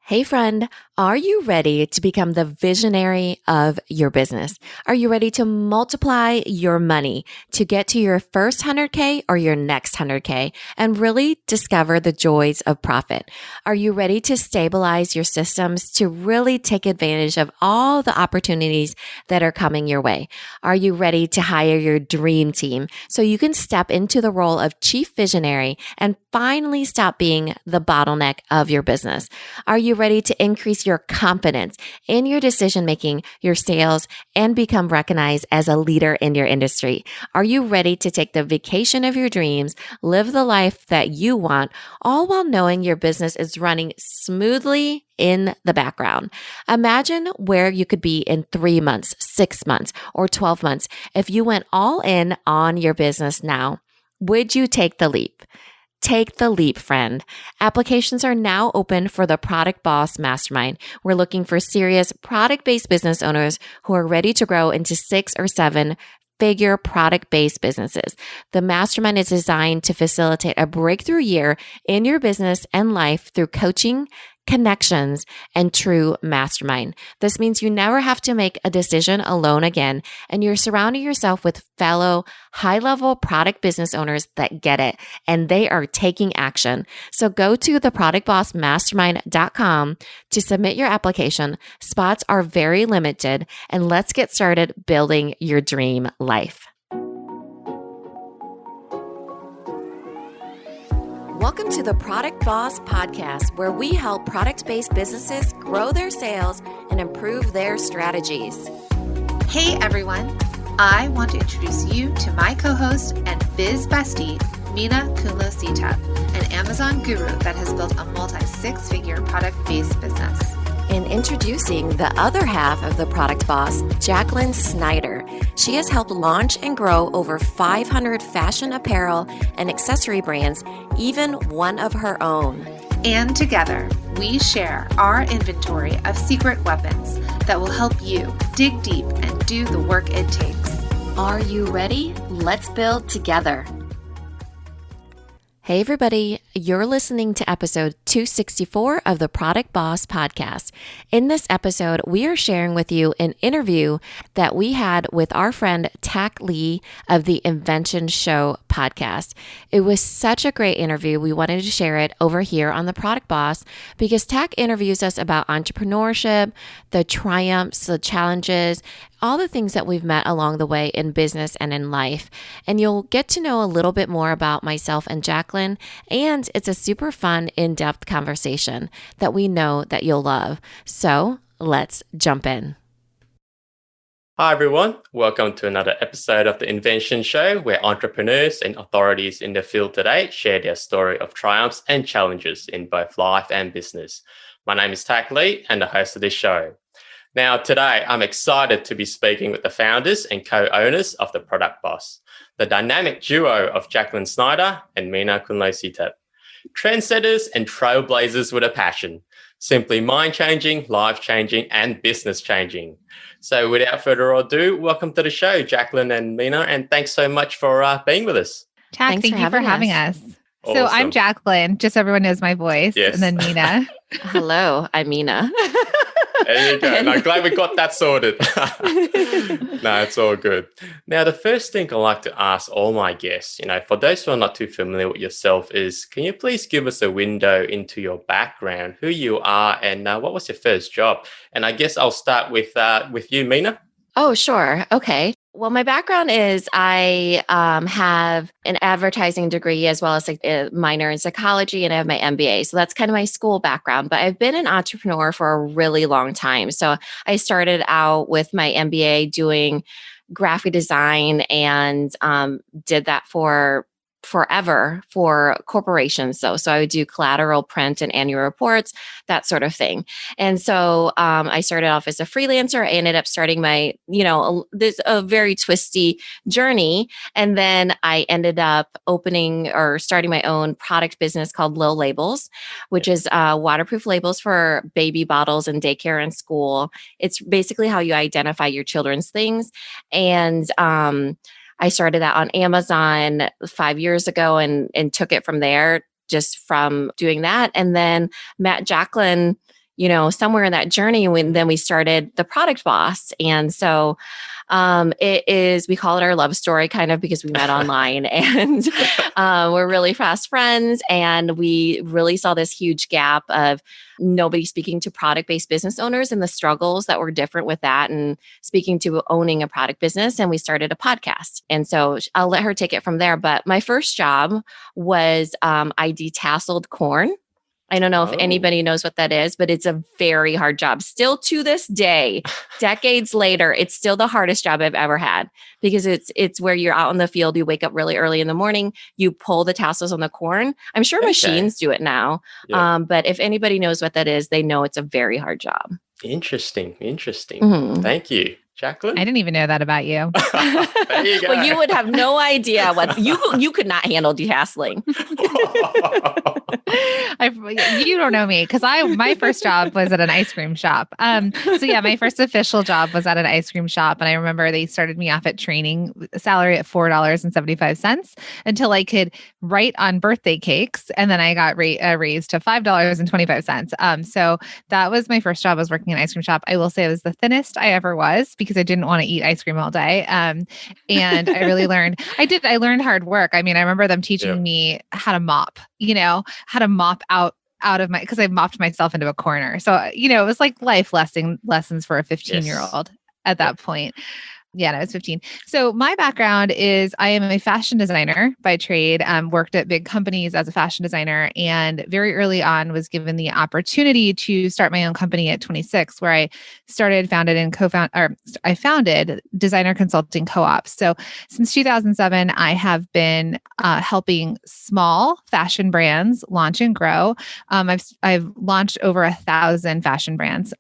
Hey friend, are you ready to become the visionary of your business? Are you ready to multiply your money to get to your first 100K or your next 100K and really discover the joys of profit? Are you ready to stabilize your systems to really take advantage of all the opportunities that are coming your way? Are you ready to hire your dream team so you can step into the role of chief visionary and finally stop being the bottleneck of your business? Are you ready to increase your confidence in your decision making, your sales, and become recognized as a leader in your industry? Are you ready to take the vacation of your dreams, live the life that you want, all while knowing your business is running smoothly in the background? Imagine where you could be in 3 months, 6 months, or 12 months if you went all in on your business now. Would you take the leap? Take the leap, friend. Applications are now open for the Product Boss Mastermind. We're looking for serious product-based business owners who are ready to grow into 6 or 7 figure product-based businesses. The mastermind is designed to facilitate a breakthrough year in your business and life through coaching, connections, and true mastermind. This means you never have to make a decision alone again, and you're surrounding yourself with fellow high-level product business owners that get it, and they are taking action. So go to theproductbossmastermind.com to submit your application. Spots are very limited, and let's get started building your dream life. Welcome to the Product Boss Podcast, where we help product-based businesses grow their sales and improve their strategies. Hey everyone, I want to introduce you to my co-host and biz bestie, Meena Kunlo-Sitep, an Amazon guru that has built a multi-6-figure product-based business. And introducing the other half of the Product Boss, Jacqueline Snyder. She has helped launch and grow over 500 fashion apparel and accessory brands, even one of her own. And together, we share our inventory of secret weapons that will help you dig deep and do the work it takes. Are you ready? Let's build together. Hey everybody, you're listening to episode 264 of the Product Boss Podcast. In this episode, we are sharing with you an interview that we had with our friend Tak Lee of the Invention Show podcast. It was such a great interview. We wanted to share it over here on the Product Boss because Tak interviews us about entrepreneurship, the triumphs, the challenges, all the things that we've met along the way in business and in life. And you'll get to know a little bit more about myself and Jacqueline. And it's a super fun, in-depth conversation that we know that you'll love. So let's jump in. Hi everyone, welcome to another episode of the Invention Show, where entrepreneurs and authorities in the field today share their story of triumphs and challenges in both life and business. My name is Tak Lee and the host of this show. Now, today, I'm excited to be speaking with the founders and co-owners of the Product Boss, the dynamic duo of Jacqueline Snyder and Meena Kunlo-Sitep. Trendsetters and trailblazers with a passion, simply mind-changing, life-changing, and business-changing. So without further ado, welcome to the show, Jacqueline and Meena, and thanks so much for being with us. Tak, thank you for having us. Awesome. So I'm Jacqueline, just so everyone knows my voice, yes. And then Meena. Hello, I'm Meena. There you go. And I'm glad we got that sorted. No, it's all good. Now, the first thing I like to ask all my guests, for those who are not too familiar with yourself is, can you please give us a window into your background, who you are, and what was your first job? And I guess I'll start with you, Meena. Oh, sure. Okay. Well, my background is I have an advertising degree as well as a minor in psychology, and I have my MBA. So that's kind of my school background. But I've been an entrepreneur for a really long time. So I started out with my MBA doing graphic design and did that for forever for corporations. So I would do collateral, print, and annual reports, that sort of thing. And so I started off as a freelancer. I ended up starting my, this a very twisty journey. And then I ended up opening or starting my own product business called Lil Labels, which is waterproof labels for baby bottles and daycare and school. It's basically how you identify your children's things. And I started that on Amazon 5 years ago and took it from there, just from doing that. And then met Jacqueline, somewhere in that journey, then we started the Product Boss. And so we call it our love story kind of because we met online and we're really fast friends. And we really saw this huge gap of nobody speaking to product-based business owners and the struggles that were different with that and speaking to owning a product business. And we started a podcast. And so I'll let her take it from there. But my first job was I detasseled corn. I don't know if anybody knows what that is, but it's a very hard job. Still to this day, decades later, it's still the hardest job I've ever had because it's where you're out in the field. You wake up really early in the morning. You pull the tassels on the corn. I'm sure machines do it now. Yeah. But if anybody knows what that is, they know it's a very hard job. Interesting. Mm-hmm. Thank you. Jacqueline? I didn't even know that about you. There you go. Well, you would have no idea what you could not handle detasseling. You don't know me because my first job was at an ice cream shop. My first official job was at an ice cream shop, and I remember they started me off at training salary at $4.75 until I could write on birthday cakes, and then I got raised to $5.25. So that was my first job. Was working in an ice cream shop. I will say it was the thinnest I ever was because I didn't want to eat ice cream all day. And I really learned. I learned hard work. I mean, I remember them teaching me how to mop. How to mop out of because I mopped myself into a corner. So, it was like life lessons for a 15-year-old at that point. Yeah, I was 15. So my background is I am a fashion designer by trade, worked at big companies as a fashion designer, and very early on was given the opportunity to start my own company at 26, where I I founded Designer Consulting Co-op. So since 2007, I have been helping small fashion brands launch and grow. I've launched over 1,000 fashion brands.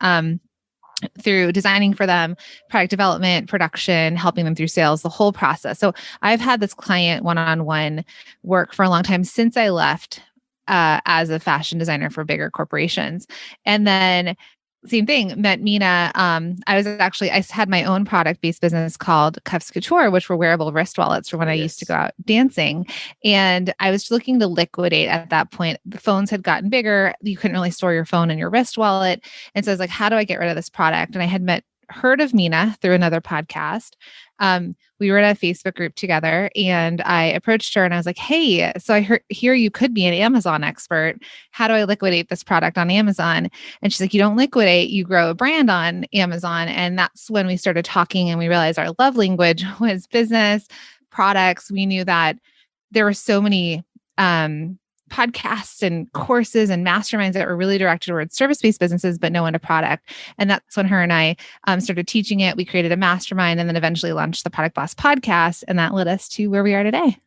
Through designing for them, product development, production, helping them through sales, the whole process. So I've had this client one-on-one work for a long time since I left as a fashion designer for bigger corporations. And then same thing, met Mina. I had my own product-based business called Cuffs Couture, which were wearable wrist wallets for when I used to go out dancing. And I was looking to liquidate at that point. The phones had gotten bigger. You couldn't really store your phone in your wrist wallet. And so I was like, how do I get rid of this product? And I had heard of Mina through another podcast. We were in a Facebook group together and I approached her and I was like, hey, so I hear you could be an Amazon expert. How do I liquidate this product on Amazon? And she's like, you don't liquidate, you grow a brand on Amazon. And that's when we started talking and we realized our love language was business, products. We knew that there were so many, podcasts and courses and masterminds that were really directed towards service-based businesses, but no one to product. And that's when her and I started teaching it. We created a mastermind and then eventually launched the Product Boss podcast. And that led us to where we are today.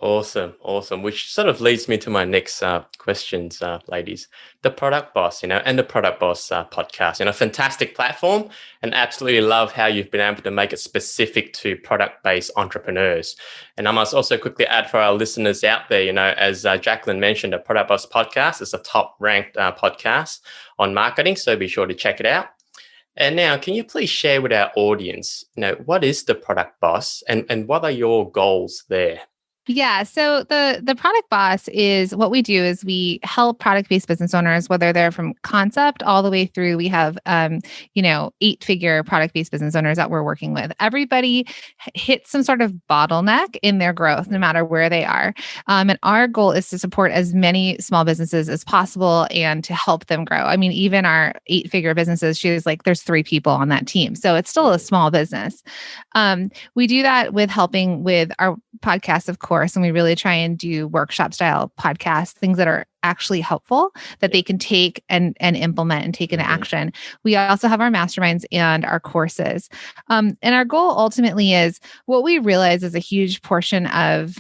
Awesome. Which sort of leads me to my next questions, ladies. The Product Boss, and the Product Boss podcast, fantastic platform, and absolutely love how you've been able to make it specific to product-based entrepreneurs. And I must also quickly add for our listeners out there, as Jacqueline mentioned, the Product Boss podcast is a top-ranked podcast on marketing, so be sure to check it out. And now, can you please share with our audience, what is the Product Boss and what are your goals there? Yeah. So the Product Boss is what we do is we help product-based business owners, whether they're from concept all the way through. We have, 8-figure product-based business owners that we're working with. Everybody hits some sort of bottleneck in their growth, no matter where they are. And our goal is to support as many small businesses as possible and to help them grow. I mean, even our 8-figure businesses, she's like, there's 3 people on that team. So it's still a small business. We do that with helping with our podcast, of course, and we really try and do workshop style podcasts, things that are actually helpful that they can take and implement and take into action. We also have our masterminds and our courses. And our goal ultimately is what we realize is a huge portion of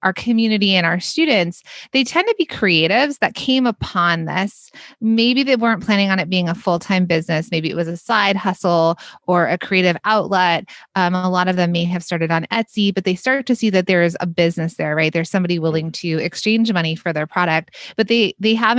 our community and our students, they tend to be creatives that came upon this. Maybe they weren't planning on it being a full-time business. Maybe it was a side hustle or a creative outlet. A lot of them may have started on Etsy, but they start to see that there is a business there, right? There's somebody willing to exchange money for their product, but they don't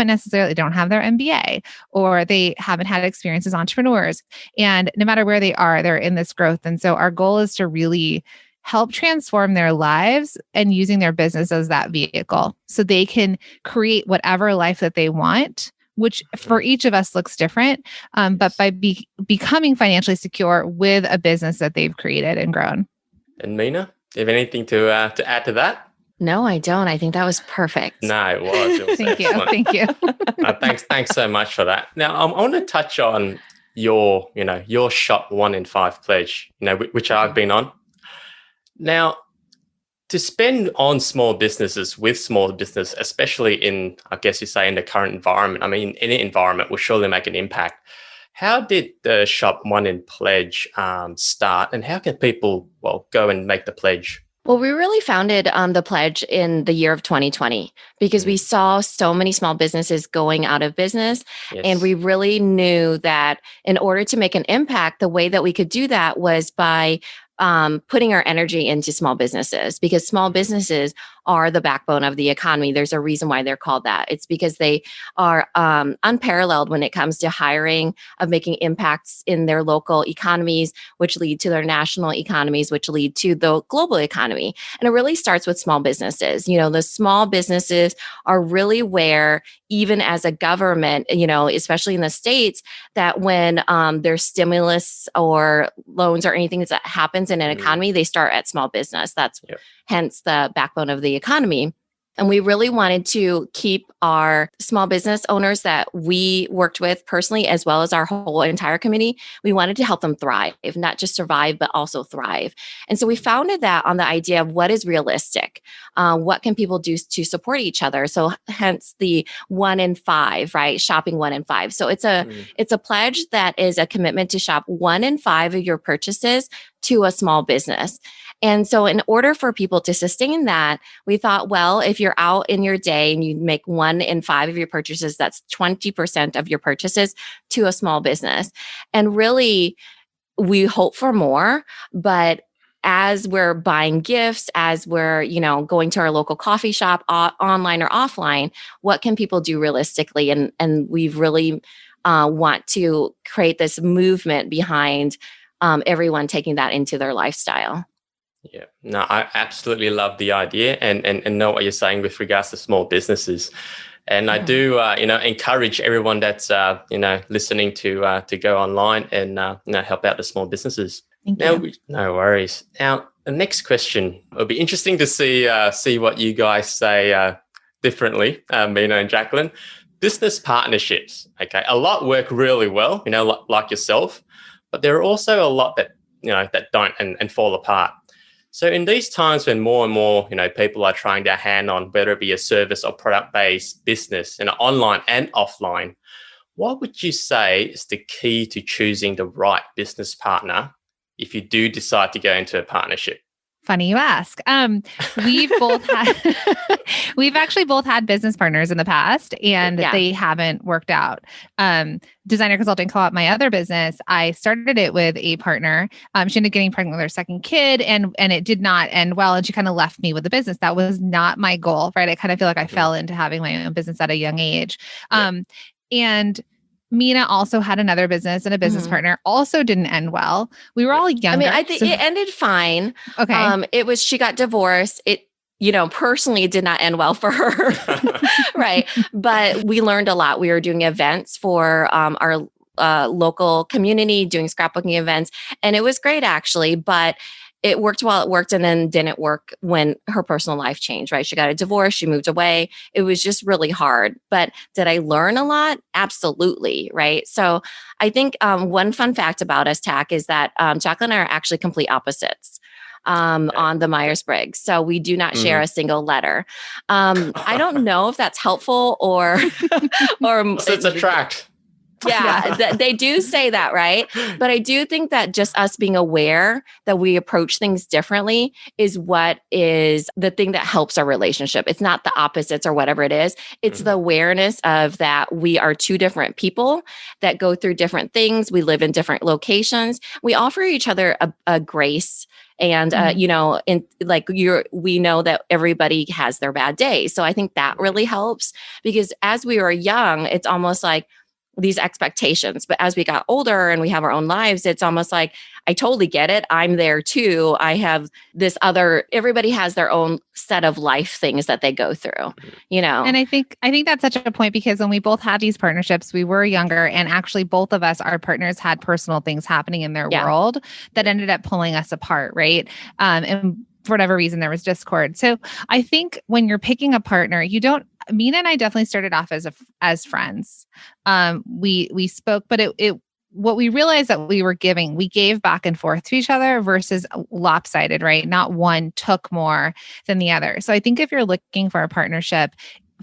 have their MBA or they haven't had experience as entrepreneurs. And no matter where they are, they're in this growth. And so our goal is to really help transform their lives and using their business as that vehicle so they can create whatever life that they want which for each of us looks different, but by becoming financially secure with a business that they've created and grown. And Mina, do you have anything to add to that? No, I don't. I think that was perfect. No, it was. It was Thank excellent. you. Thank you. Thanks so much for that. Now, I want to touch on your shop 1 in 5 pledge, which I've been on. Now, to spend on small businesses with small business, especially in, I guess you say, in the current environment, I mean, any environment will surely make an impact. How did the shop 1 in pledge start, and how can people, go and make the pledge? Well, we really founded the pledge in the year of 2020 because we saw so many small businesses going out of business. Yes. And we really knew that in order to make an impact, the way that we could do that was by putting our energy into small businesses, because small businesses are the backbone of the economy. There's a reason why they're called that. It's because they are unparalleled when it comes to hiring, of making impacts in their local economies, which lead to their national economies, which lead to the global economy. And it really starts with small businesses. The small businesses are really where, even as a government, especially in the States, that when there's stimulus or loans or anything that happens in an economy, they start at small business. That's hence the backbone of the economy. And we really wanted to keep our small business owners that we worked with personally, as well as our whole entire community. We wanted to help them thrive, not just survive, but also thrive. And so we founded that on the idea of what is realistic. What can people do to support each other? So hence the 1 in 5, right? Shopping 1 in 5. So it's a pledge that is a commitment to shop 1 in 5 of your purchases to a small business. And so in order for people to sustain that, we thought, well, if you're out in your day and you make 1 in 5 of your purchases, that's 20% of your purchases to a small business. And really, we hope for more, but as we're buying gifts, as we're, going to our local coffee shop, online or offline, what can people do realistically? And we've really want to create this movement behind everyone taking that into their lifestyle. Yeah, no, I absolutely love the idea and know what you're saying with regards to small businesses. And I do, encourage everyone that's, listening to go online and, help out the small businesses. Thank you. No worries. Now, the next question, it'll be interesting to see what you guys say differently, Mina and Jacqueline. Business partnerships, okay, a lot work really well, like yourself, but there are also a lot that, that don't and fall apart. So in these times when more and more, people are trying their hand on whether it be a service or product-based business, online and offline, what would you say is the key to choosing the right business partner if you do decide to go into a partnership? Funny you ask. We've actually both had business partners in the past, and they haven't worked out. Designer Consulting Co-op, my other business, I started it with a partner. She ended up getting pregnant with her second kid, and it did not end well. And she kind of left me with the business. That was not my goal, right? I kind of feel like I fell into having my own business at a young age. And Mina also had another business, and a business partner also didn't end well. We were all younger. I think it ended fine. Okay. She got divorced. It, personally, it did not end well for her. Right. But we learned a lot. We were doing events for our local community, doing scrapbooking events. And it was great, actually. But it worked while it worked, and then didn't work when her personal life changed, right? She got a divorce, she moved away. It was just really hard. But did I learn a lot? Absolutely, right? So I think one fun fact about us, Tack, is that Jacqueline and I are actually complete opposites on the Myers-Briggs. So we do not share a single letter. I don't know if that's helpful or So it's a tract. Yeah, they do say that, right? But I do think that just us being aware that we approach things differently is what is the thing that helps our relationship. It's not the opposites or whatever it is. It's the awareness of that we are two different people that go through different things. We live in different locations. We offer each other a grace. And, we know that everybody has their bad days. So I think that really helps, because as we were young, it's almost like, these expectations. But as we got older and we have our own lives, it's almost like, I totally get it. I'm there too. I have this other, everybody has their own set of life things that they go through, you know? And I think that's such a point, because when we both had these partnerships, we were younger, and actually both of us, our partners, had personal things happening in their world that ended up pulling us apart. Right. And for whatever reason, there was discord. So I think when you're picking a partner, Mina and I definitely started off as friends. We spoke, but what we realized that we gave back and forth to each other versus lopsided, right? Not one took more than the other. So I think if you're looking for a partnership,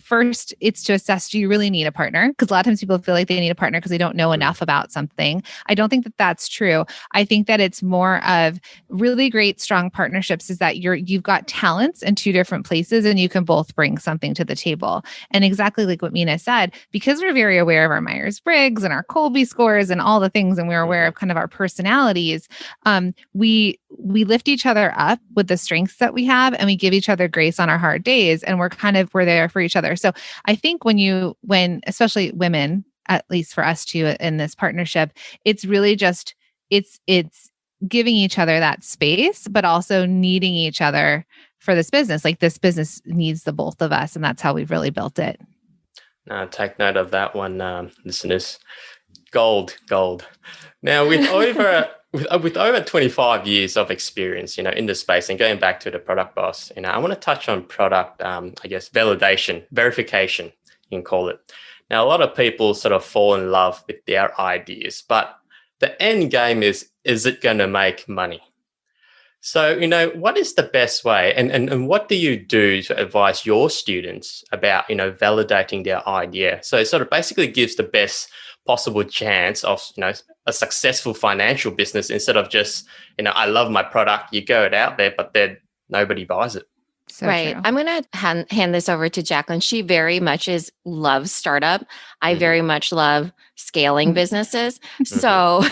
first, it's to assess, do you really need a partner? Because a lot of times people feel like they need a partner because they don't know enough about something. I don't think that that's true. I think that it's more of really great, strong partnerships is that you've got talents in two different places and you can both bring something to the table. And exactly like what Mina said, because we're very aware of our Myers-Briggs and our Colby scores and all the things, and we're aware of kind of our personalities, we lift each other up with the strengths that we have, and we give each other grace on our hard days, and we're there for each other. So I think when especially women, at least for us two in this partnership, it's really just, it's giving each other that space, but also needing each other for this business. Like, this business needs the both of us, and that's how we've really built it. Take note of that one, listeners. Gold. Now, with over 25 years of experience, in the space, and going back to the product boss, I want to touch on product, verification, you can call it. Now, a lot of people sort of fall in love with their ideas, but the end game is it going to make money? So, what is the best way, and what do you do to advise your students about, validating their idea? So it sort of basically gives the best possible chance of, a successful financial business, instead of just, I love my product, you go it out there, but then nobody buys it. So right. true. I'm going to hand this over to Jacqueline. She very much loves startup. I very much love scaling businesses. So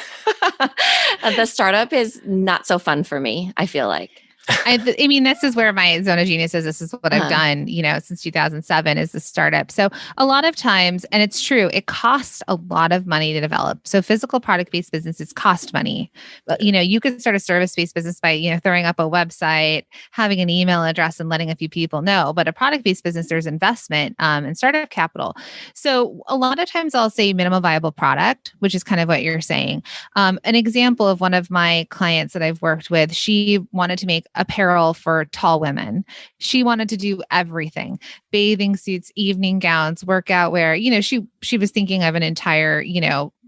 the startup is not so fun for me, I feel like. I mean, this is where my zone of genius is. This is what I've done, since 2007 is the startup. So a lot of times, and it's true, it costs a lot of money to develop. So physical product-based businesses cost money. But, you could start a service-based business by, throwing up a website, having an email address, and letting a few people know. But a product-based business, there's investment and startup capital. So a lot of times I'll say minimum viable product, which is kind of what you're saying. An example of one of my clients that I've worked with, she wanted to make apparel for tall women. She wanted to do everything: bathing suits, evening gowns, workout wear. She was thinking of an entire,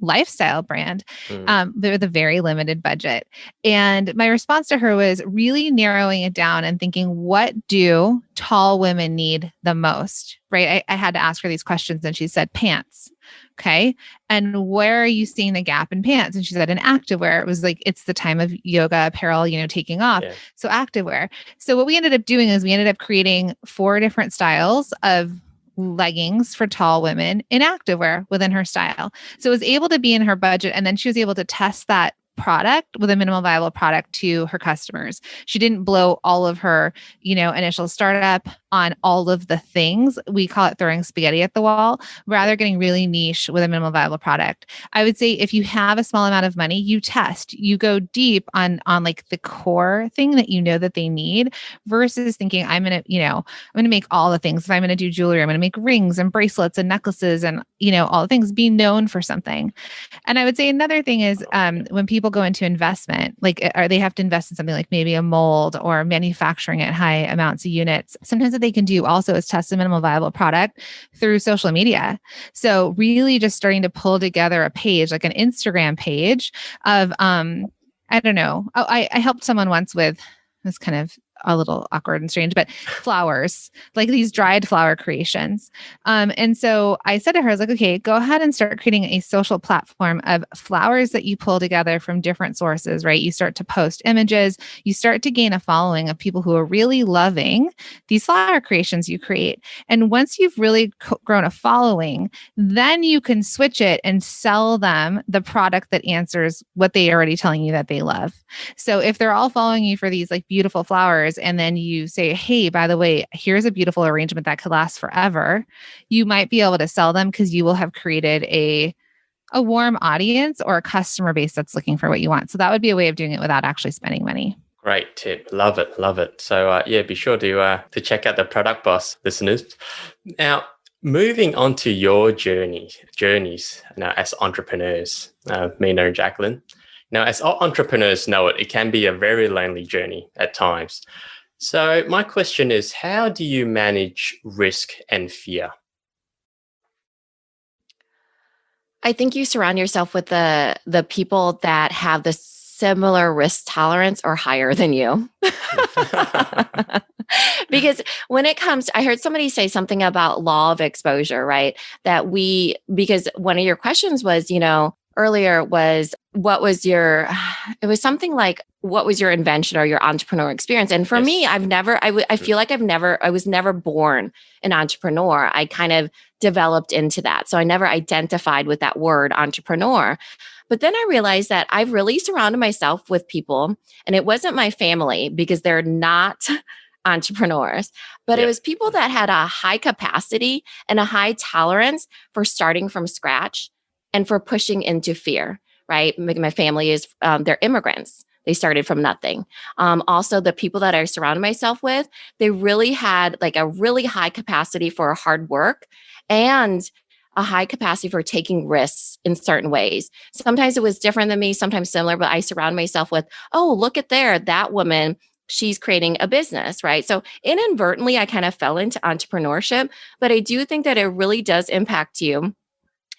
lifestyle brand, with a very limited budget. And my response to her was really narrowing it down and thinking, what do tall women need the most? Right? I had to ask her these questions, and she said, pants. Okay. And where are you seeing the gap in pants? And she said, in activewear. It was like, it's the time of yoga apparel, taking off. Yeah. So activewear. So what we ended up doing is we ended up creating 4 different styles of leggings for tall women in activewear within her style. So it was able to be in her budget. And then she was able to test that product with a minimal viable product to her customers. She didn't blow all of her, initial startup on all of the things. We call it throwing spaghetti at the wall, rather getting really niche with a minimal viable product. I would say if you have a small amount of money, you test, you go deep on like the core thing that that they need, versus thinking I'm going to make all the things. If I'm going to do jewelry, I'm going to make rings and bracelets and necklaces and, all the things, be known for something. And I would say another thing is when people go into investment, they have to invest in something like maybe a mold or manufacturing at high amounts of units. Sometimes what they can do also is test a minimal viable product through social media. So really just starting to pull together a page, like an Instagram page of, I don't know. I helped someone once with, it was kind of a little awkward and strange, but flowers, like these dried flower creations. And so I said to her, I was like, okay, go ahead and start creating a social platform of flowers that you pull together from different sources, right? You start to post images, you start to gain a following of people who are really loving these flower creations you create. And once you've really grown a following, then you can switch it and sell them the product that answers what they're already telling you that they love. So if they're all following you for these like beautiful flowers, and then you say, hey, by the way, here's a beautiful arrangement that could last forever, you might be able to sell them because you will have created a a warm audience or a customer base that's looking for what you want. So that would be a way of doing it without actually spending money. Great tip. Love it. Love it. So be sure to check out the Product Boss, listeners. Now, moving on to your journeys as entrepreneurs, Mina and Jacqueline. Now, as all entrepreneurs know it can be a very lonely journey at times. So my question is, how do you manage risk and fear? I think you surround yourself with the people that have the similar risk tolerance or higher than you. Because when it comes, I heard somebody say something about law of exposure, right? Because one of your questions was, earlier was, it was something like, what was your invention or your entrepreneur experience? And for me, I feel like I was never born an entrepreneur. I kind of developed into that. So I never identified with that word entrepreneur. But then I realized that I've really surrounded myself with people, and it wasn't my family because they're not entrepreneurs, but it was people that had a high capacity and a high tolerance for starting from scratch and for pushing into fear, right? My family is, they're immigrants. They started from nothing. Also, the people that I surrounded myself with, they really had like a really high capacity for hard work and a high capacity for taking risks in certain ways. Sometimes it was different than me, sometimes similar, but I surround myself with, oh, look at that woman, she's creating a business, right? So inadvertently, I kind of fell into entrepreneurship, but I do think that it really does impact you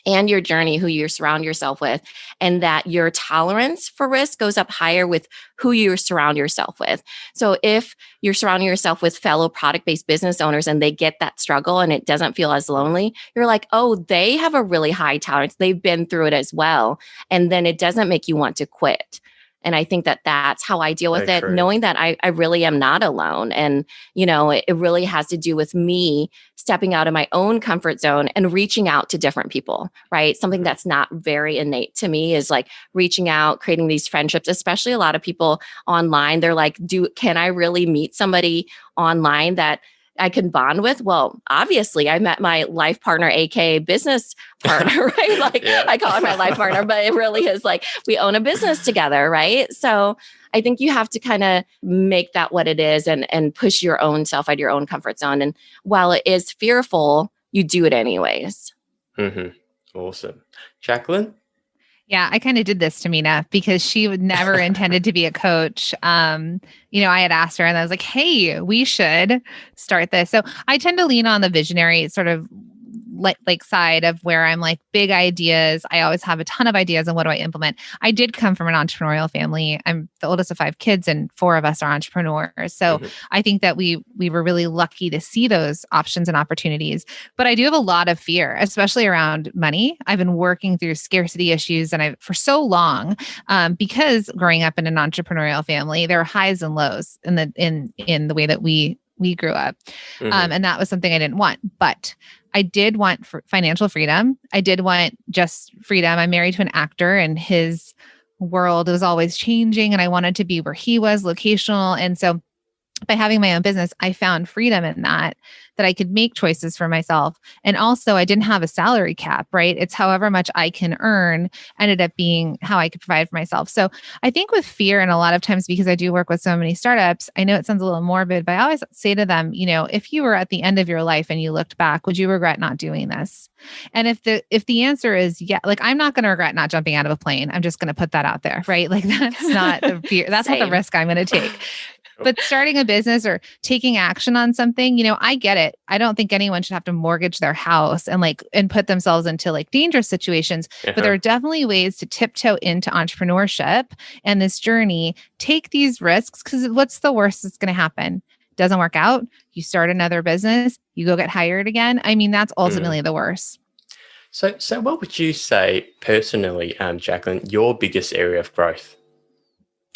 and your journey, who you surround yourself with, and that your tolerance for risk goes up higher with who you surround yourself with. So if you're surrounding yourself with fellow product-based business owners and they get that struggle and it doesn't feel as lonely, you're like, oh, they have a really high tolerance. They've been through it as well. And then it doesn't make you want to quit. And I think that that's how I deal with it, knowing that I really am not alone. And, it really has to do with me stepping out of my own comfort zone and reaching out to different people, right? Something that's not very innate to me is like reaching out, creating these friendships, especially a lot of people online. They're like, can I really meet somebody online that I can bond with? Well, obviously I met my life partner, aka business partner, right? Like I call her my life partner, but it really is like we own a business together, right? So I think you have to kind of make that what it is and push your own self out of your own comfort zone. And while it is fearful, you do it anyways. Mm-hmm. Awesome. Jacqueline? Yeah, I kind of did this to Mina because she would never intended to be a coach. I had asked her and I was like, hey, we should start this. So I tend to lean on the visionary sort of like side of where I'm like big ideas. I always have a ton of ideas and what do I implement? I did come from an entrepreneurial family. I'm the oldest of 5 kids and 4 of us are entrepreneurs. So I think that we were really lucky to see those options and opportunities. But I do have a lot of fear, especially around money. I've been working through scarcity issues and for so long, because growing up in an entrepreneurial family, there are highs and lows in the way that we grew up. And that was something I didn't want. But I did want financial freedom. I did want just freedom. I'm married to an actor and his world was always changing and I wanted to be where he was, locational. And so by having my own business, I found freedom in that I could make choices for myself. And also I didn't have a salary cap, right? It's however much I can earn ended up being how I could provide for myself. So I think with fear, and a lot of times because I do work with so many startups, I know it sounds a little morbid, but I always say to them, if you were at the end of your life and you looked back, would you regret not doing this? And if the answer is yeah, like I'm not going to regret not jumping out of a plane. I'm just going to put that out there, right? Like that's not the fear. That's not the risk I'm going to take. But starting a business or taking action on something, I get it. I don't think anyone should have to mortgage their house and put themselves into like dangerous situations. But there are definitely ways to tiptoe into entrepreneurship and this journey. Take these risks because what's the worst that's going to happen? Doesn't work out. You start another business. You go get hired again. I mean, that's ultimately the worst. So what would you say personally, Jacqueline, your biggest area of growth?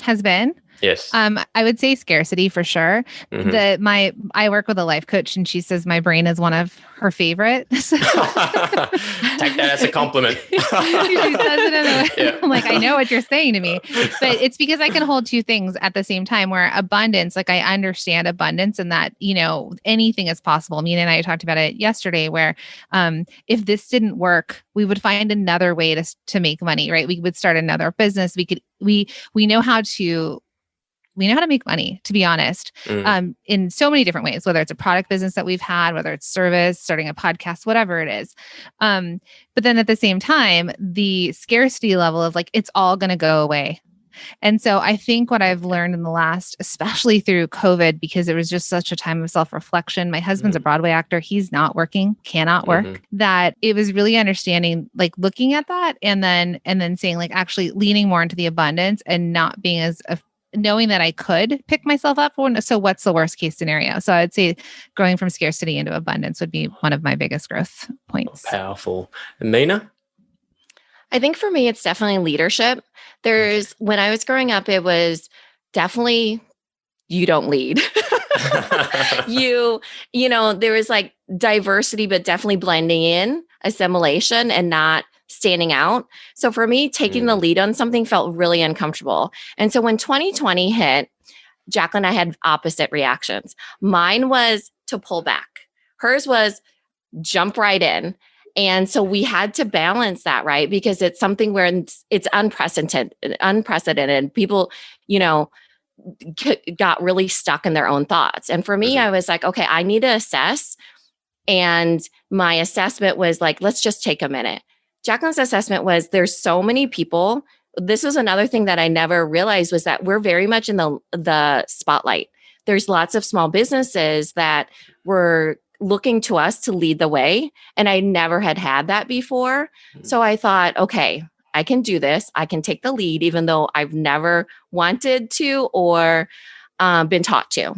Has been Yes. I would say scarcity for sure. I work with a life coach and she says my brain is one of her favorite. Take that as a compliment. She says it in a way. I'm like, I know what you're saying to me, but it's because I can hold two things at the same time, where abundance, like I understand abundance and that, anything is possible. Mina and I talked about it yesterday where if this didn't work, we would find another way to make money, right? We would start another business. We know how to make money, to be honest, in so many different ways, whether it's a product business that we've had, whether it's service, starting a podcast, whatever it is. But then at the same time, the scarcity level of like, it's all going to go away. And so I think what I've learned in the last, especially through COVID, because it was just such a time of self-reflection. My husband's a Broadway actor. He's not working, cannot work. That it was really understanding, like looking at that and then saying like actually leaning more into the abundance and not being as knowing that I could pick myself up. So what's the worst case scenario? So I'd say going from scarcity into abundance would be one of my biggest growth points. Powerful. And Mina? I think for me, it's definitely leadership. When I was growing up, it was definitely, you don't lead. There was like diversity, but definitely blending in, assimilation, and not standing out. So for me, taking the lead on something felt really uncomfortable. And so when 2020 hit, Jacqueline and I had opposite reactions. Mine was to pull back. Hers was jump right in. And so we had to balance that, right? Because it's something where it's unprecedented. People, got really stuck in their own thoughts. And for me, I was like, okay, I need to assess. And my assessment was like, let's just take a minute. Jacqueline's assessment was there's so many people. This was another thing that I never realized was that we're very much in the spotlight. There's lots of small businesses that were looking to us to lead the way. And I never had that before. So I thought, okay, I can do this. I can take the lead, even though I've never wanted to or been taught to.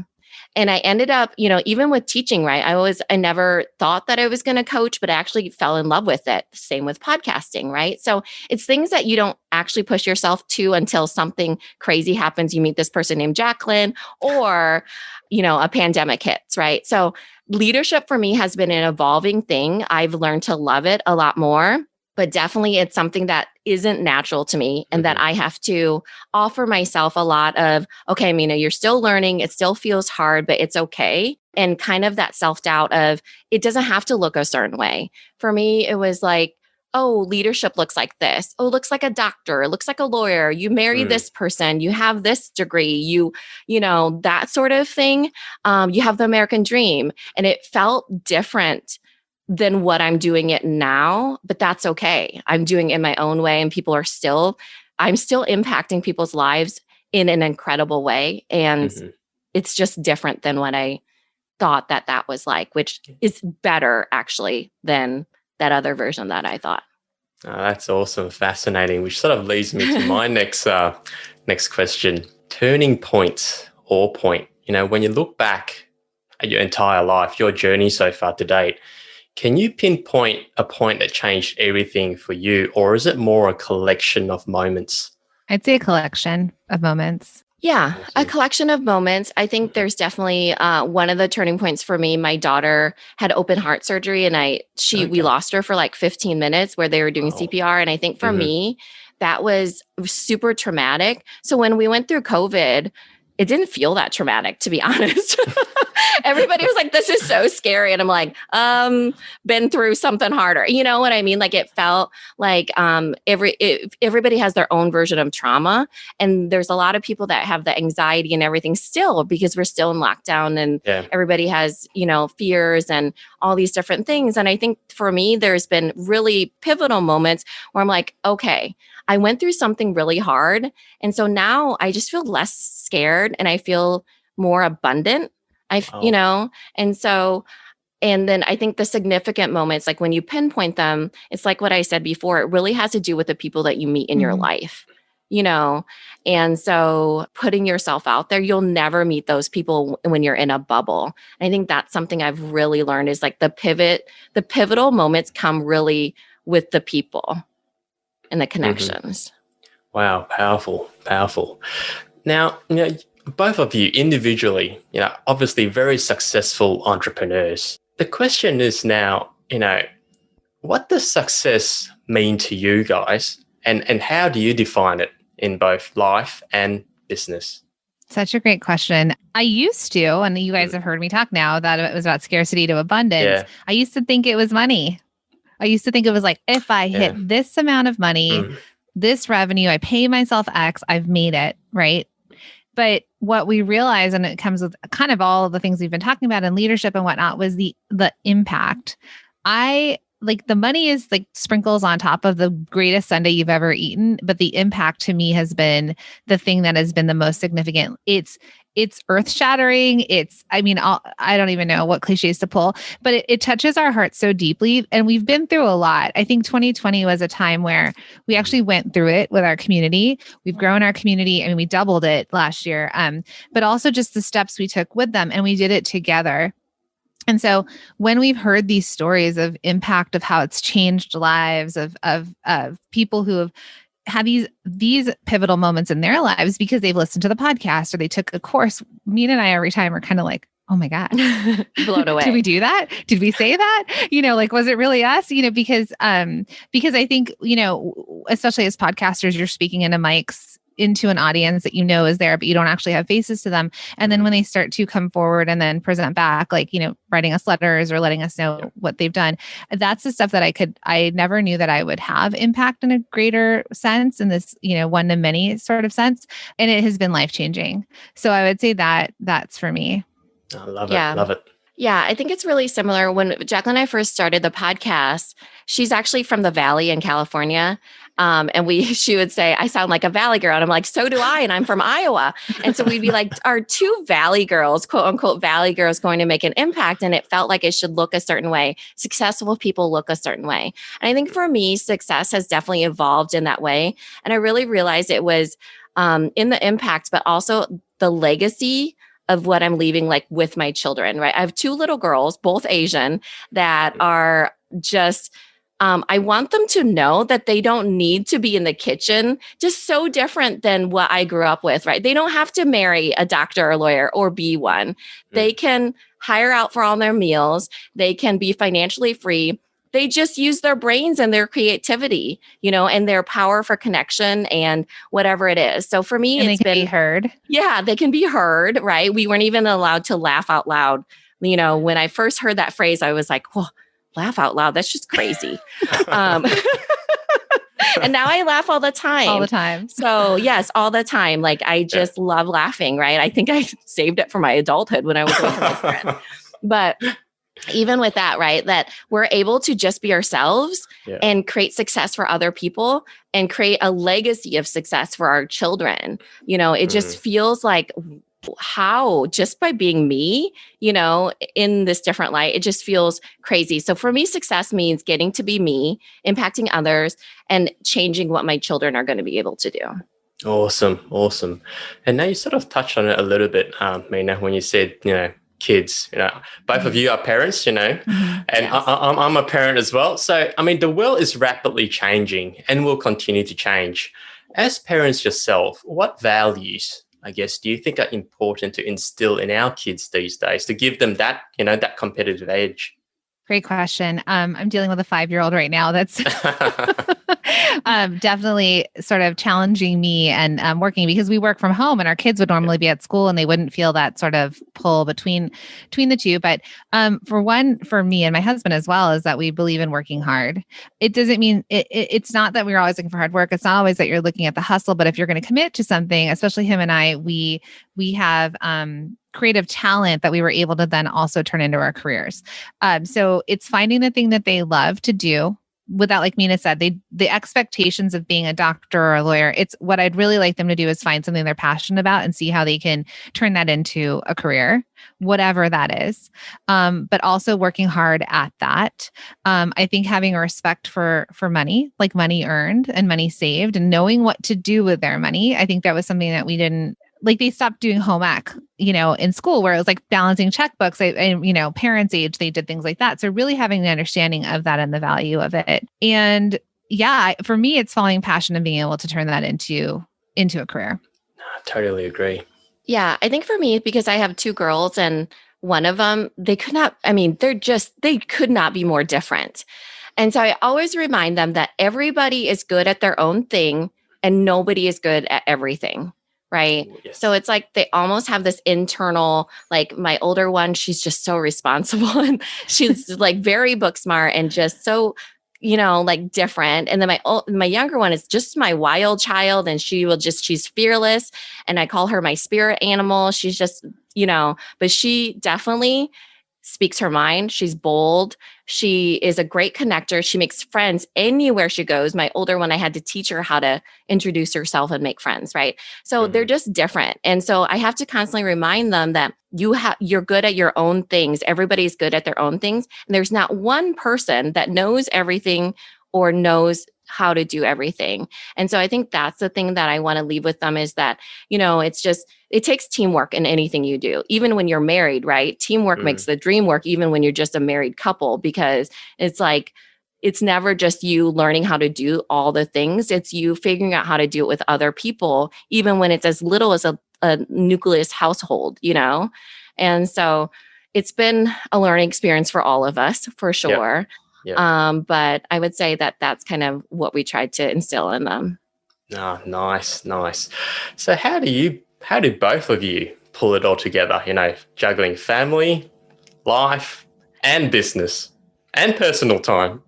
And I ended up, even with teaching, right? I never thought that I was going to coach, but I actually fell in love with it. Same with podcasting, right? So it's things that you don't actually push yourself to until something crazy happens. You meet this person named Jacqueline or, a pandemic hits, right? So leadership for me has been an evolving thing. I've learned to love it a lot more, but definitely it's something that isn't natural to me and that I have to offer myself a lot of, okay, Mina, you're still learning. It still feels hard, but it's okay. And kind of that self-doubt of it doesn't have to look a certain way. For me, it was like, oh, leadership looks like this. Oh, looks like a doctor. It looks like a lawyer. You marry this person. You have this degree. You know, that sort of thing. You have the American dream. And it felt different than what I'm doing it now, but that's okay. I'm doing it in my own way and I'm still impacting people's lives in an incredible way. And it's just different than what I thought that was like, which is better actually than that other version that I thought. Oh, that's awesome. Fascinating. Which sort of leads me to my next question. Turning point or point. When you look back at your entire life, your journey so far to date, can you pinpoint a point that changed everything for you, or is it more a collection of moments? I'd say a collection of moments. Yeah, a collection of moments. I think there's definitely one of the turning points for me. My daughter had open heart surgery and we lost her for like 15 minutes where they were doing CPR. And I think for me, that was super traumatic. So when we went through COVID, it didn't feel that traumatic, to be honest. Everybody was like, this is so scary. And I'm like, been through something harder. You know what I mean? Like it felt like everybody has their own version of trauma. And there's a lot of people that have the anxiety and everything still because we're still in lockdown and everybody has, fears and all these different things. And I think for me, there's been really pivotal moments where I'm like, okay, I went through something really hard. And so now I just feel less scared and I feel more abundant. And then I think the significant moments, like when you pinpoint them, it's like what I said before, it really has to do with the people that you meet in your life, and so putting yourself out there, you'll never meet those people when you're in a bubble. And I think that's something I've really learned is like the pivotal moments come really with the people and the connections. Wow. Powerful. Now, both of you individually, obviously very successful entrepreneurs. The question is now, what does success mean to you guys, and how do you define it in both life and business? Such a great question. I used to, and you guys have heard me talk now that it was about scarcity to abundance. Yeah. I used to think it was money. I used to think it was like, if I hit this amount of money, this revenue, I pay myself X, I've made it, right? But what we realized, and it comes with kind of all of the things we've been talking about in leadership and whatnot, was the impact. The money is like sprinkles on top of the greatest sundae you've ever eaten, but the impact to me has been the thing that has been the most significant. It's earth shattering. I don't even know what cliches to pull, but it touches our hearts so deeply. And we've been through a lot. I think 2020 was a time where we actually went through it with our community. We've grown our community. We doubled it last year. But also just the steps we took with them, and we did it together. And so when we've heard these stories of impact, of how it's changed lives of people who have had these pivotal moments in their lives because they've listened to the podcast or they took a course, Mina and I every time are kind of like, oh my God, blown away. Did we do that? Did we say that? Was it really us? Because I think, especially as podcasters, you're speaking into mics, into an audience that is there, but you don't actually have faces to them. And then when they start to come forward and then present back, writing us letters or letting us know what they've done, that's the stuff that I never knew that I would have impact in a greater sense, in this, one to many sort of sense. And it has been life-changing. So I would say that that's for me. I love it. Love it. Yeah, I think it's really similar. When Jacqueline and I first started the podcast, she's actually from the Valley in California. And she would say, I sound like a Valley girl. And I'm like, so do I. And I'm from Iowa. And so we'd be like, are two Valley girls, quote unquote, Valley girls, going to make an impact? And it felt like it should look a certain way. Successful people look a certain way. And I think for me, success has definitely evolved in that way. And I really realized it was in the impact, but also the legacy of what I'm leaving with my children, right? I have two little girls, both Asian, that are just, I want them to know that they don't need to be in the kitchen, just so different than what I grew up with, right? They don't have to marry a doctor or lawyer or be one. They can hire out for all their meals. They can be financially free. They just use their brains and their creativity, and their power for connection and whatever it is. So for me, it's been heard. Yeah, they can be heard, right? We weren't even allowed to laugh out loud. When I first heard that phrase, I was like, whoa, laugh out loud. That's just crazy. And now I laugh all the time. All the time. So yes, all the time. I just love laughing, right? I think I saved it for my adulthood when I was with my friend. But even with that, right, that we're able to just be ourselves and create success for other people and create a legacy of success for our children. It just feels like, how, just by being me, in this different light, it just feels crazy. So for me, success means getting to be me, impacting others, and changing what my children are going to be able to do. Awesome. And now you sort of touched on it a little bit, Mina, when you said, kids, both of you are parents, and yes. I'm a parent as well. So, the world is rapidly changing and will continue to change. As parents yourself, what values, I guess, do you think are important to instill in our kids these days to give them that, that competitive edge? Great question. I'm dealing with a 5-year-old right now that's definitely sort of challenging me and working, because we work from home and our kids would normally be at school and they wouldn't feel that sort of pull between the two. But for me and my husband as well, is that we believe in working hard. It doesn't mean it's not that we're always looking for hard work. It's not always that you're looking at the hustle, but if you're going to commit to something, especially him and I, we have creative talent that we were able to then also turn into our careers. So it's finding the thing that they love to do without, like Mina said, the expectations of being a doctor or a lawyer. It's what I'd really like them to do is find something they're passionate about and see how they can turn that into a career, whatever that is. But also working hard at that. I think having a respect for money, like money earned and money saved, and knowing what to do with their money. I think that was something that we didn't, they stopped doing home ec, in school, where it was like balancing checkbooks. And parents' age, they did things like that. So really having the understanding of that and the value of it. And yeah, for me, it's following passion and being able to turn that into a career. totally agree. Yeah, I think for me, because I have two girls and one of them, they could not be more different. And so I always remind them that everybody is good at their own thing and nobody is good at everything. Right. Ooh, yes. So it's like they almost have this internal, like my older one, she's just so responsible and she's like very book smart and just so, like different. And then my younger one is just my wild child and she's fearless. And I call her my spirit animal. She's just, but she definitely speaks her mind. She's bold. She is a great connector. She makes friends anywhere she goes. My older one, I had to teach her how to introduce herself and make friends, right? So they're just different. And so I have to constantly remind them that you're good at your own things. Everybody's good at their own things. And there's not one person that knows everything or knows how to do everything. And so I think that's the thing that I want to leave with them is that, it takes teamwork in anything you do, even when you're married, right? Teamwork makes the dream work, even when you're just a married couple, because it's like, it's never just you learning how to do all the things. It's you figuring out how to do it with other people, even when it's as little as a nucleus household, And so it's been a learning experience for all of us, for sure. Yep. But I would say that that's kind of what we tried to instill in them. Oh, nice. So how do both of you pull it all together, juggling family, life, and business, and personal time?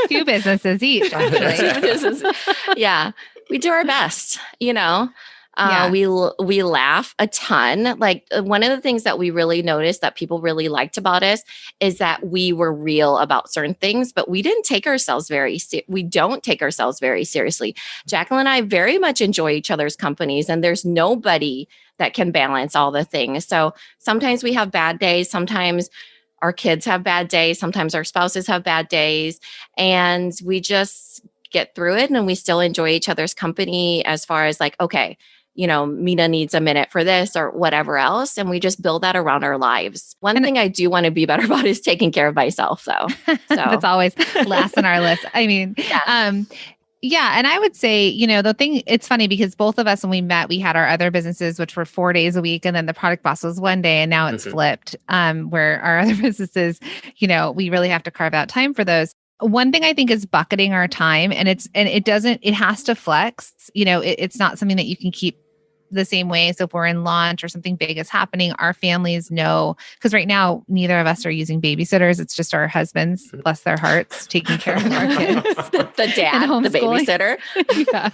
2 businesses each, actually. Yeah, we do our best, Yeah. We laugh a ton. Like one of the things that we really noticed that people really liked about us is that we were real about certain things, but we don't take ourselves very seriously. Jacqueline and I very much enjoy each other's companies, and there's nobody that can balance all the things. So sometimes we have bad days. Sometimes our kids have bad days. Sometimes our spouses have bad days, and we just get through it, and we still enjoy each other's company as far as like, okay, Mina needs a minute for this or whatever else. And we just build that around our lives. One thing I do want to be better about is taking care of myself, though. So That's always last on our list. I mean, yeah. And I would say, the thing, it's funny because both of us, when we met, we had our other businesses, which were 4 days a week. And then the Product Boss was 1 day. And now it's flipped, where our other businesses, we really have to carve out time for those. One thing I think is bucketing our time, and it has to flex. It's not something that you can keep the same way. So if we're in launch or something big is happening, our families know, because right now, neither of us are using babysitters. It's just our husbands, bless their hearts, taking care of our kids. the dad, the babysitter. Yeah.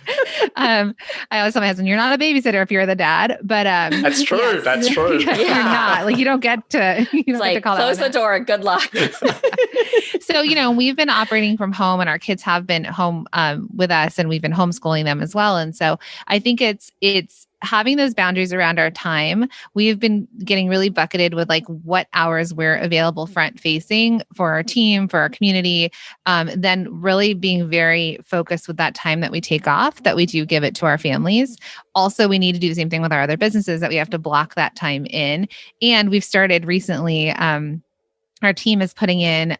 I always tell my husband, you're not a babysitter if you're the dad, but that's true. Yes. That's true. You're not. Like, you don't get to, close the door. Good luck. So, we've been operating from home, and our kids have been home with us, and we've been homeschooling them as well. And so I think it's having those boundaries around our time. We've been getting really bucketed with like what hours we're available front facing for our team, for our community. Then really being very focused with that time that we take off, that we do give it to our families. Also, we need to do the same thing with our other businesses, that we have to block that time in. And we've started recently, our team is putting in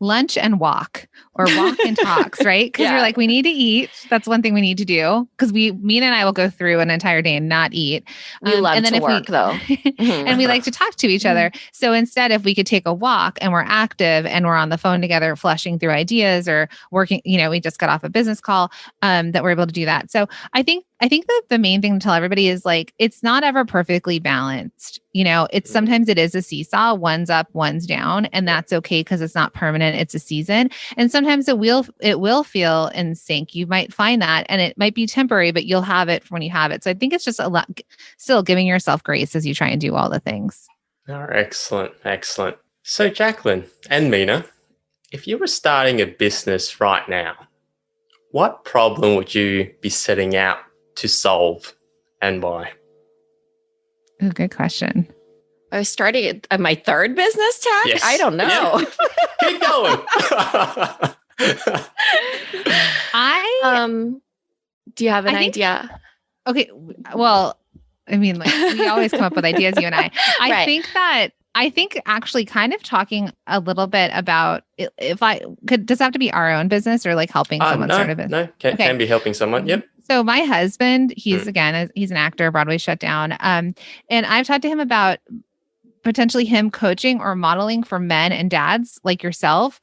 lunch and walk, or walk and talks, right? Because we're like, we need to eat. That's one thing we need to do. Because Mina and I will go through an entire day and not eat. We love and then to work, though. And we like to talk to each other. So instead, if we could take a walk and we're active and we're on the phone together, flushing through ideas or working, we just got off a business call, that we're able to do that. So I think that the main thing to tell everybody is like, it's not ever perfectly balanced. It's sometimes it is a seesaw, one's up, one's down, and that's okay because it's not permanent. It's a season. And sometimes it will feel in sync. You might find that, and it might be temporary, but you'll have it when you have it. So I think it's just a lot, still giving yourself grace as you try and do all the things. Oh, excellent. So Jacqueline and Mina, if you were starting a business right now, what problem would you be setting out to solve, and why? Oh, good question. I was starting my third business, Tack? Yes. I don't know. Yeah. Keep going. Do you have an idea? Okay. well, I mean, like, we always come up with ideas, you and I. I think actually kind of talking a little bit about does it have to be our own business or like helping someone start a business? No, can be helping someone. Yep. So my husband, he's an actor, Broadway shut down. And I've talked to him about potentially him coaching or modeling for men and dads like yourself,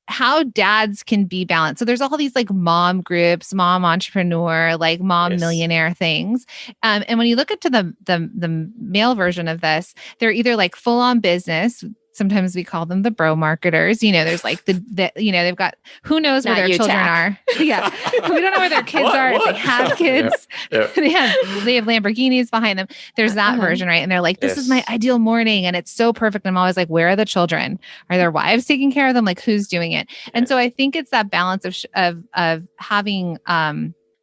how dads can be balanced. So there's all these like mom groups, mom entrepreneur, like mom millionaire things. And when you look at the male version of this, they're either like full on business. Sometimes we call them the bro marketers. There's like they've got, who knows where their children are. Yeah. We don't know where their kids are. If they have kids, they have Lamborghinis behind them. There's that version, right? And they're like, this is my ideal morning. And it's so perfect. I'm always like, where are the children? Are their wives taking care of them? Like, who's doing it? And so I think it's that balance of having,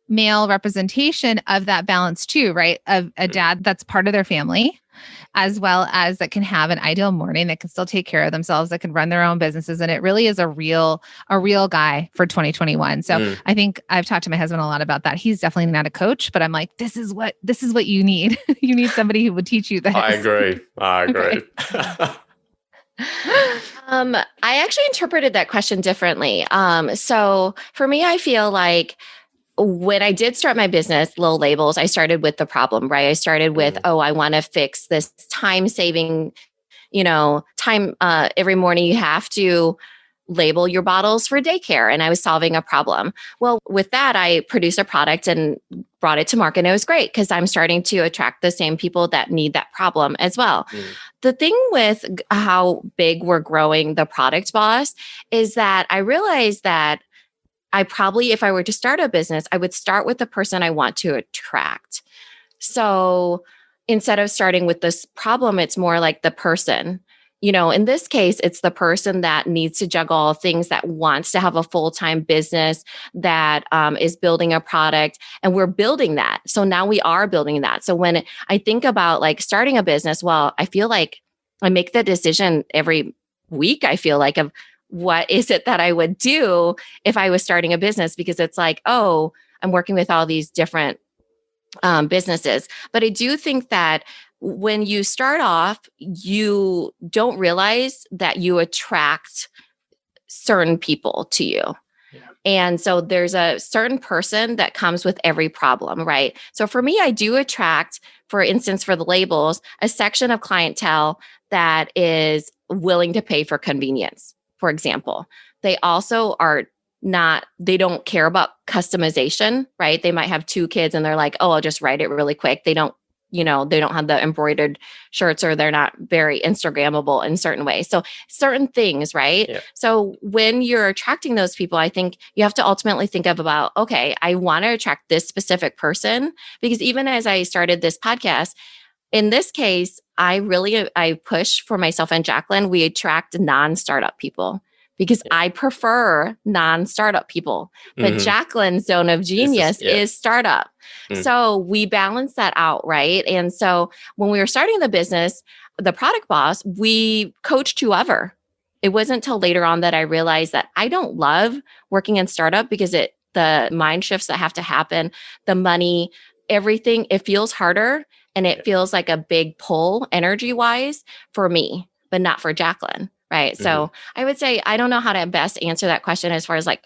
male representation of that balance too, right? Of a dad that's part of their family, as well as that can have an ideal morning, that can still take care of themselves, that can run their own businesses. And it really is a real guy for 2021. So I think I've talked to my husband a lot about that. He's definitely not a coach, but I'm like, this is what you need. You need somebody who would teach you this. I agree. Okay. I actually interpreted that question differently. So for me, I feel like when I did start my business, Little Labels, I started with the problem, right? I started with, I want to fix this time saving, time every morning you have to label your bottles for daycare. And I was solving a problem. Well, with that, I produced a product and brought it to market. And it was great because I'm starting to attract the same people that need that problem as well. The thing with how big we're growing the Product Boss is that I realized that I probably, if I were to start a business, I would start with the person I want to attract. So instead of starting with this problem, it's more like the person. In this case, it's the person that needs to juggle all things, that wants to have a full-time business, that is building a product, and we're building that. So now we are building that. So when I think about like starting a business, well, I feel like I make the decision every week, I feel like, of what is it that I would do if I was starting a business? Because it's like, I'm working with all these different businesses. But I do think that when you start off, you don't realize that you attract certain people to you. And so there's a certain person that comes with every problem, right? So for me, I do attract, for instance, for the labels, a section of clientele that is willing to pay for convenience. For example, they also they don't care about customization, right? They might have 2 kids and they're like, I'll just write it really quick. They don't have the embroidered shirts, or they're not very Instagrammable in certain ways. So certain things, right? Yeah. So when you're attracting those people, I think you have to ultimately think about, okay, I want to attract this specific person, because even as I started this podcast, in this case, I push for myself and Jacqueline, we attract non-startup people because I prefer non-startup people. But Jacqueline's zone of genius is startup. So we balance that out, right? And so when we were starting the business, the Product Boss, we coached whoever. It wasn't until later on that I realized that I don't love working in startup because the mind shifts that have to happen, the money, everything, it feels harder. And it feels like a big pull energy wise for me, but not for Jacqueline. Right. So I would say, I don't know how to best answer that question as far as like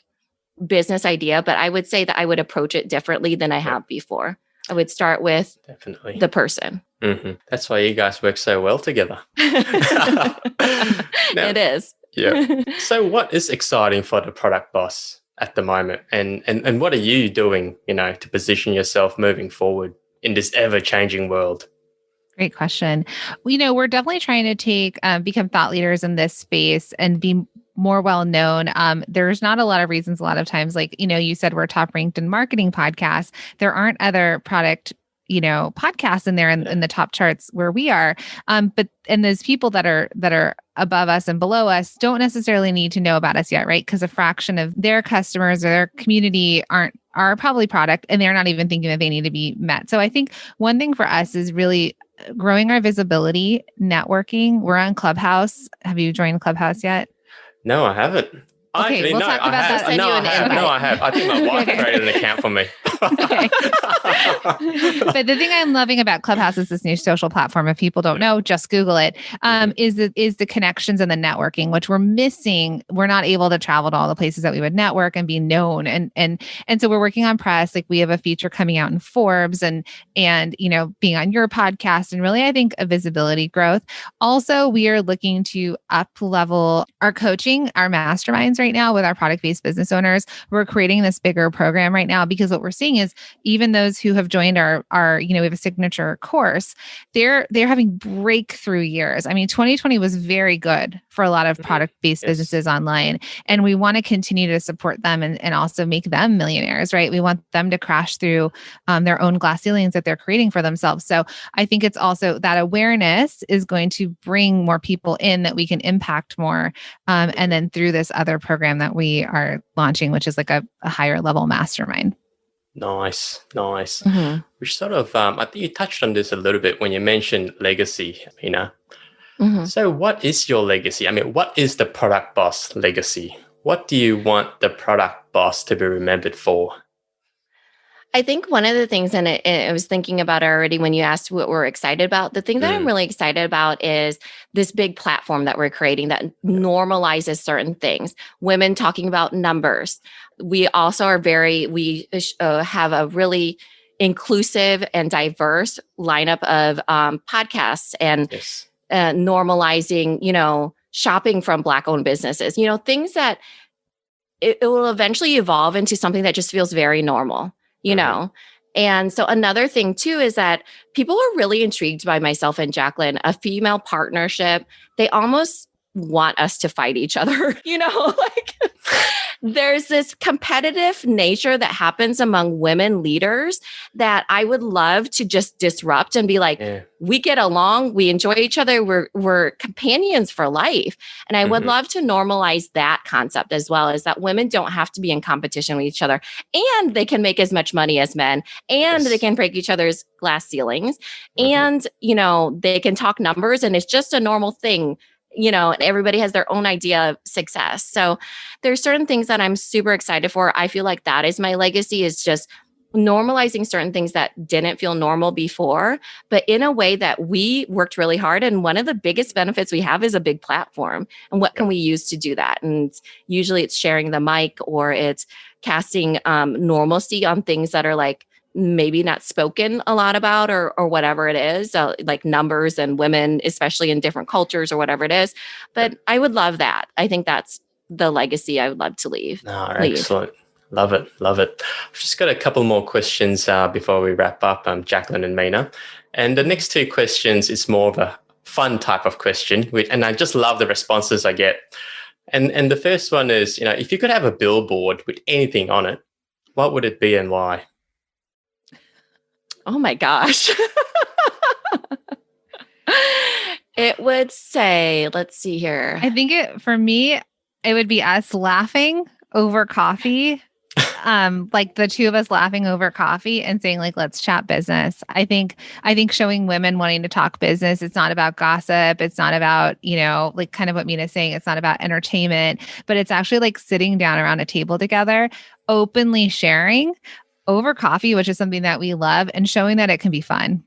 business idea, but I would say that I would approach it differently than I have before. I would start with the person. That's why you guys work so well together. It is. Yeah. So what is exciting for the Product Boss at the moment? And what are you doing, to position yourself moving forward in this ever-changing world? Great question. We're definitely trying to become thought leaders in this space and be more well-known. There's not a lot of reasons. A lot of times, like, you said, we're top ranked in marketing podcasts. There aren't other product, podcasts in there in the top charts where we are. But those people that are above us and below us don't necessarily need to know about us yet, right? Because a fraction of their customers or their community are probably product, and they're not even thinking that they need to be met. So I think one thing for us is really growing our visibility, networking. We're on Clubhouse. Have you joined Clubhouse yet? No, I haven't. Okay, we'll talk about that. I have. I think my wife created an account for me. Okay. But the thing I'm loving about Clubhouse is this new social platform. If people don't know, just Google it. Is the connections and the networking, which we're missing. We're not able to travel to all the places that we would network and be known. And so we're working on press. Like we have a feature coming out in Forbes and being on your podcast and really, I think, a visibility growth. Also, we are looking to up level our coaching, our masterminds right now with our product-based business owners. We're creating this bigger program right now because what we're seeing is even those who have joined our we have a signature course, they're having breakthrough years. I mean, 2020 was very good for a lot of product-based businesses online. And we want to continue to support them and also make them millionaires, right? We want them to crash through their own glass ceilings that they're creating for themselves. So I think it's also that awareness is going to bring more people in that we can impact more. And then through this other program that we are launching, which is like a higher level mastermind. Nice. Mm-hmm. Which sort of, I think you touched on this a little bit when you mentioned legacy, Mina. Mm-hmm. So what is your legacy? I mean, what is the product boss legacy? What do you want the product boss to be remembered for? I think one of the things, and I was thinking about it already when you asked what we're excited about, the thing that I'm really excited about is this big platform that we're creating that normalizes certain things. Women talking about numbers. We also are we have a really inclusive and diverse lineup of podcasts and normalizing, shopping from Black-owned businesses, things that it will eventually evolve into something that just feels very normal. And so another thing too is that people are really intrigued by myself and Jacqueline, a female partnership. They almost want us to fight each other, there's this competitive nature that happens among women leaders that I would love to just disrupt and be like, we get along, we enjoy each other, we're companions for life. And I would love to normalize that concept as well, as that women don't have to be in competition with each other and they can make as much money as men and they can break each other's glass ceilings and, they can talk numbers and it's just a normal thing. And everybody has their own idea of success. So there's certain things that I'm super excited for. I feel like that is my legacy, is just normalizing certain things that didn't feel normal before, but in a way that we worked really hard. And one of the biggest benefits we have is a big platform. And what can we use to do that? And usually it's sharing the mic or it's casting normalcy on things that are like maybe not spoken a lot about or whatever it is, like numbers and women, especially in different cultures or whatever it is. But I would love that. I think that's the legacy I would love to leave. Excellent. Love it. I've just got a couple more questions before we wrap up, Jacqueline and Mina. And the next two questions is more of a fun type of question, and I just love the responses I get. And the first one is, if you could have a billboard with anything on it, what would it be and why? Oh my gosh. It would say, let's see here. I think for me, it would be us laughing over coffee. Like the two of us laughing over coffee and saying like, let's chat business. I think showing women wanting to talk business. It's not about gossip. It's not about, like kind of what Mina's saying. It's not about entertainment, but it's actually like sitting down around a table together, openly sharing over coffee, which is something that we love, and showing that it can be fun.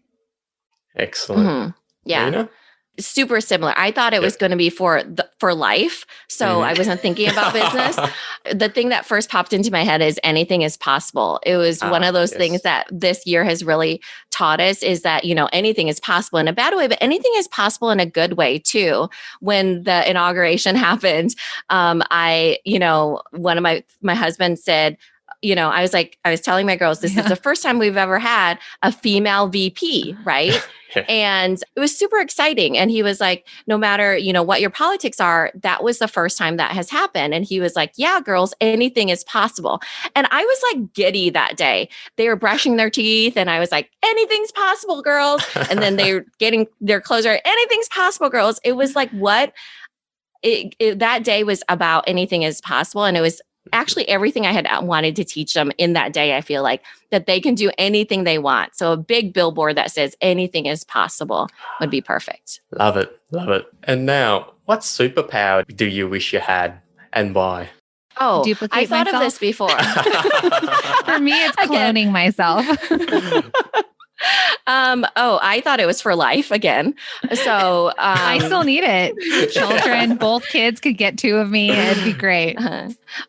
Excellent. Mm-hmm. Yeah. Mina? Super similar. I thought it was going to be for life. So I wasn't thinking about business. The thing that first popped into my head is anything is possible. It was one of those things that this year has really taught us, is that, anything is possible in a bad way, but anything is possible in a good way too. When the inauguration happened, one of my husband said, I was telling my girls, this is the first time we've ever had a female VP, right? And it was super exciting. And he was like, no matter, what your politics are, that was the first time that has happened. And he was like, yeah, girls, anything is possible. And I was like giddy that day. They were brushing their teeth and I was like, anything's possible, girls. And then they were getting their clothes right. Anything's possible, girls. It was like, that day was about anything is possible. And it was actually everything I had wanted to teach them in that day. I feel like that they can do anything they want. So a big billboard that says anything is possible would be perfect. Love it. And now, what superpower do you wish you had and why? Oh, duplicate I thought myself? of this before. For me, it's cloning myself. I thought it was for life again. So I still need it. Children, both kids could get 2 of me. It'd be great.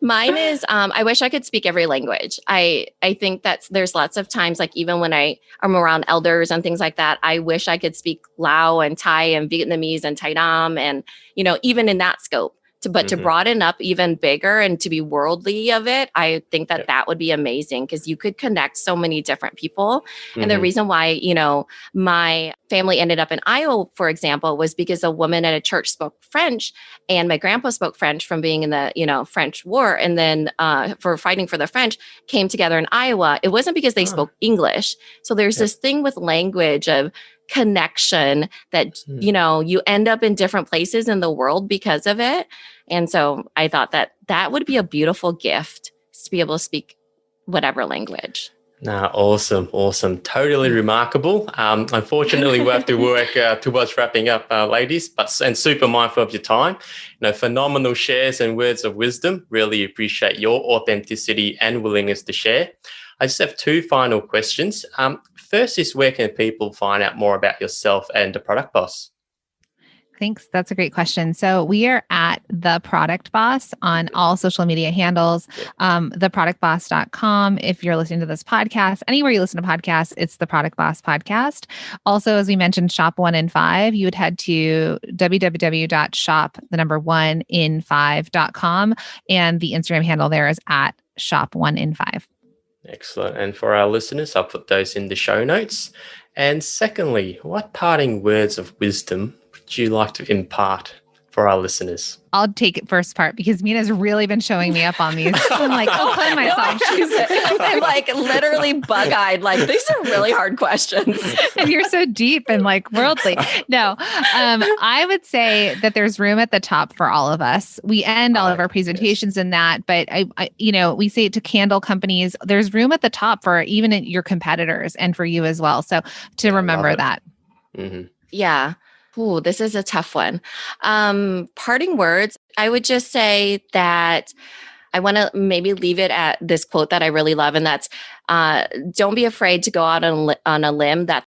Mine is, I wish I could speak every language. I think there's lots of times, like even when I am around elders and things like that, I wish I could speak Lao and Thai and Vietnamese and Thai Nam and, even in that scope. To broaden up even bigger and to be worldly of it, I think that would be amazing because you could connect so many different people. And the reason why, my family ended up in Iowa, for example, was because a woman at a church spoke French and my grandpa spoke French from being in the, French war. And then for fighting for the French came together in Iowa. It wasn't because they spoke English. So there's this thing with language of connection that, you end up in different places in the world because of it. And so I thought that would be a beautiful gift to be able to speak whatever language. Awesome. Totally remarkable. Unfortunately, we have to work towards wrapping up, ladies, and super mindful of your time. Phenomenal shares and words of wisdom. Really appreciate your authenticity and willingness to share. I just have 2 final questions. First is, where can people find out more about yourself and the Product Boss? Thanks. That's a great question. So we are at The Product Boss on all social media handles, theproductboss.com. If you're listening to this podcast, anywhere you listen to podcasts, it's The Product Boss Podcast. Also, as we mentioned, Shop 1 in 5, you would head to www.shop1in5.com. And the Instagram handle there is at Shop1in5. Excellent. And for our listeners, I'll put those in the show notes. And secondly, what parting words of wisdom would you like to impart for our listeners? I'll take it first part because Mina's really been showing me up on these. I'm like, I'll plan myself. I'm like literally bug-eyed. Like, these are really hard questions. And you're so deep and like worldly. No, I would say that there's room at the top for all of us. We end all of our presentations in that, but I we say it to candle companies. There's room at the top for even your competitors and for you as well. So to remember that. Mm-hmm. Yeah. Ooh, this is a tough one. Parting words, I would just say that I want to maybe leave it at this quote that I really love. And that's, don't be afraid to go out on a limb that